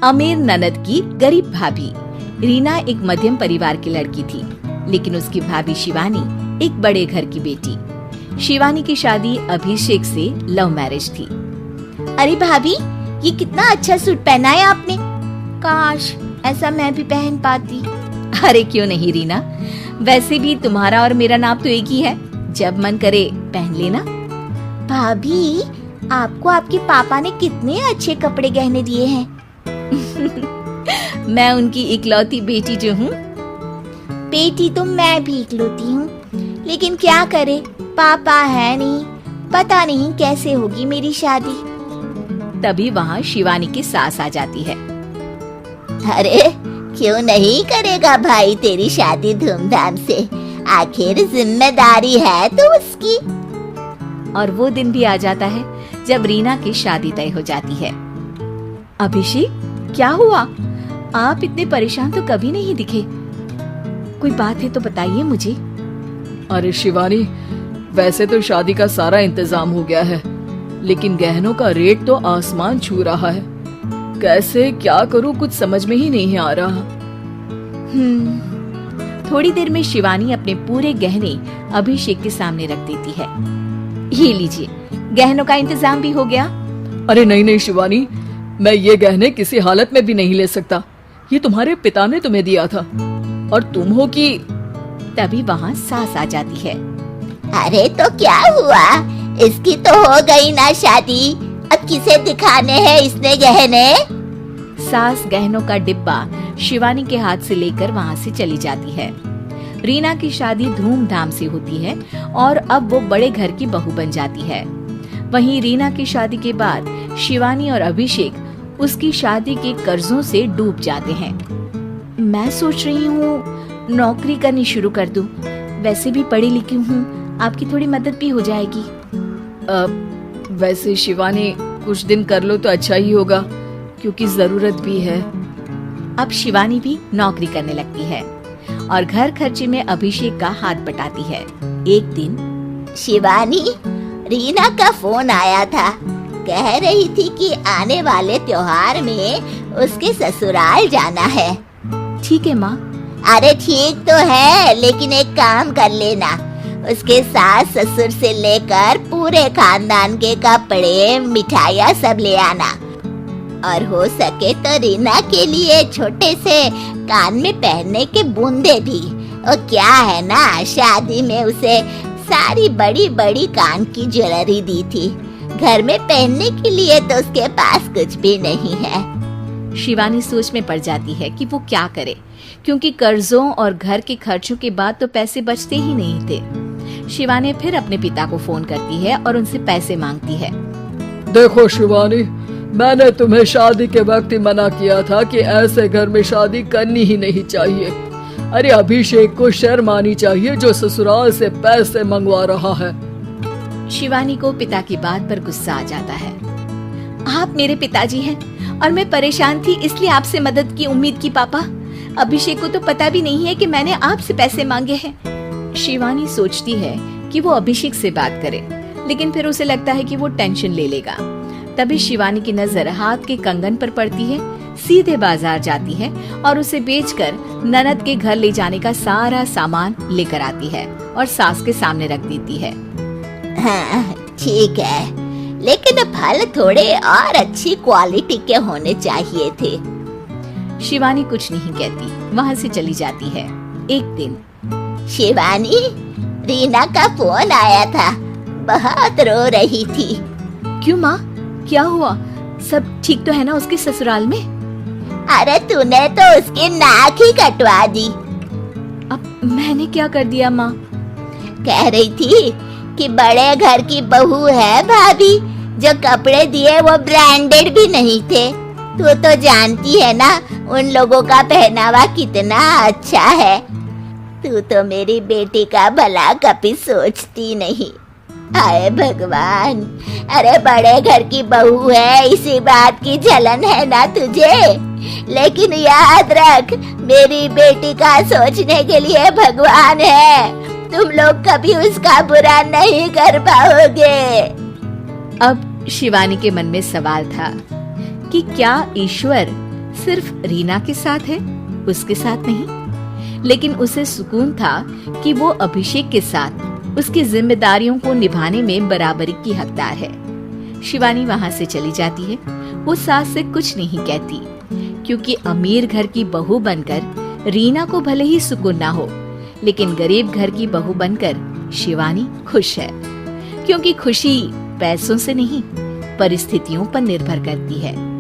अमीर ननद की गरीब भाभी। रीना एक मध्यम परिवार की लड़की थी, लेकिन उसकी भाभी शिवानी एक बड़े घर की बेटी। शिवानी की शादी अभिषेक से लव मैरिज थी। अरे भाभी, ये कितना अच्छा सूट पहना है आपने। काश ऐसा मैं भी पहन पाती। अरे क्यों नहीं रीना, वैसे भी तुम्हारा और मेरा नाम तो एक ही है, जब मन करे पहन लेना। भाभी, आपको आपके पापा ने कितने अच्छे कपड़े गहने दिए हैं। मैं उनकी इकलौती बेटी जो हूँ। बेटी तो मैं भी इकलौती हूँ, लेकिन क्या करे, पापा है नहीं, पता नहीं कैसे होगी मेरी शादी। तभी वहाँ शिवानी की सास आ जाती है। अरे क्यों नहीं करेगा भाई तेरी शादी धूमधाम से, आखिर जिम्मेदारी है तो उसकी। और वो दिन भी आ जाता है जब रीना की शादी तय हो जाती है। अभिषेक, क्या हुआ? आप इतने परेशान तो कभी नहीं दिखे, कोई बात है तो बताइए मुझे। अरे शिवानी, वैसे तो शादी का सारा इंतजाम हो गया है, लेकिन गहनों का रेट तो आसमान छू रहा है। कैसे क्या करूं, कुछ समझ में ही नहीं आ रहा। थोड़ी देर में शिवानी अपने पूरे गहने अभिषेक के सामने रख देती है। ये लीजिए, गहनों का इंतजाम भी हो गया। अरे नहीं नहीं शिवानी, मैं ये गहने किसी हालत में भी नहीं ले सकता। ये तुम्हारे पिता ने तुम्हें दिया था, और तुम हो कि। तभी वहाँ सास आ जाती है। अरे तो क्या हुआ, इसकी तो हो गई ना शादी, अब किसे दिखाने हैं इसने गहने। सास गहनों का डिब्बा शिवानी के हाथ से लेकर वहाँ से चली जाती है। रीना की शादी धूमधाम से होती है और अब वो बड़े घर की बहू बन जाती है। वहीं रीना की शादी के बाद शिवानी और अभिषेक उसकी शादी के कर्जों से डूब जाते हैं। मैं सोच रही हूँ नौकरी करनी शुरू कर दूं, वैसे भी पढ़ी लिखी हूँ, आपकी थोड़ी मदद भी हो जाएगी। वैसे शिवानी, कुछ दिन कर लो तो अच्छा ही होगा, क्योंकि जरूरत भी है। अब शिवानी भी नौकरी करने लगती है और घर खर्चे में अभिषेक का हाथ बटाती है। एक दिन शिवानी, रीना का फोन आया था, कह रही थी कि आने वाले त्योहार में उसके ससुराल जाना है। ठीक है माँ। अरे ठीक तो है, लेकिन एक काम कर लेना, उसके सास ससुर से लेकर पूरे खानदान के कपड़े मिठाइयाँ सब ले आना, और हो सके तो रीना के लिए छोटे से कान में पहनने के बूंदे भी। और क्या है ना, शादी में उसे सारी बड़ी बड़ी कान की ज्वेलरी दी थी, घर में पहनने के लिए तो उसके पास कुछ भी नहीं है। शिवानी सोच में पड़ जाती है कि वो क्या करे, क्योंकि कर्जों और घर के खर्चों के बाद तो पैसे बचते ही नहीं थे। शिवानी फिर अपने पिता को फोन करती है और उनसे पैसे मांगती है। देखो शिवानी, मैंने तुम्हें शादी के वक्त ही मना किया था कि ऐसे घर में शादी करनी ही नहीं चाहिए। अरे अभिषेक को शर्म आनी चाहिए जो ससुराल से पैसे मंगवा रहा है। शिवानी को पिता की बात पर गुस्सा आ जाता है। आप मेरे पिताजी हैं और मैं परेशान थी, इसलिए आपसे मदद की उम्मीद की पापा। अभिषेक को तो पता भी नहीं है कि मैंने आपसे पैसे मांगे हैं। शिवानी सोचती है कि वो अभिषेक से बात करे, लेकिन फिर उसे लगता है कि वो टेंशन ले लेगा। तभी शिवानी की नजर हाथ के कंगन पर पड़ती है। सीधे बाजार जाती है और उसे बेचकर ननद के घर ले जाने का सारा सामान लेकर आती है और सास के सामने रख देती है। हाँ ठीक है, लेकिन फल थोड़े और अच्छी क्वालिटी के होने चाहिए थे। शिवानी कुछ नहीं कहती, वहाँ से चली जाती है। एक दिन शिवानी, रीना का फोन आया था, बहुत रो रही थी। क्यों माँ, क्या हुआ? सब ठीक तो है ना उसके ससुराल में? अरे तूने तो उसकी नाक ही कटवा दी। अब मैंने क्या कर दिया माँ? कह रही थी कि बड़े घर की बहू है भाभी, जो कपड़े दिए वो ब्रांडेड भी नहीं थे। तू तो जानती है ना उन लोगों का पहनावा कितना अच्छा है। तू तो मेरी बेटी का भला कभी सोचती नहीं। हाय भगवान, अरे बड़े घर की बहू है, इसी बात की जलन है ना तुझे, लेकिन याद रख, मेरी बेटी का सोचने के लिए भगवान है। तुम लोग कभी उसका बुरा नहीं कर पाओगे। अब शिवानी के मन में सवाल था कि क्या ईश्वर सिर्फ रीना के साथ है, उसके साथ नहीं। लेकिन उसे सुकून था कि वो अभिषेक के साथ उसकी जिम्मेदारियों को निभाने में बराबरी की हकदार है। शिवानी वहां से चली जाती है। वो सास से कुछ नहीं कहती, क्योंकि अमीर घर की बहू बनकर रीना को भले ही सुकून ना हो, लेकिन गरीब घर की बहू बनकर शिवानी खुश है। क्योंकि खुशी पैसों से नहीं, परिस्थितियों पर निर्भर करती है।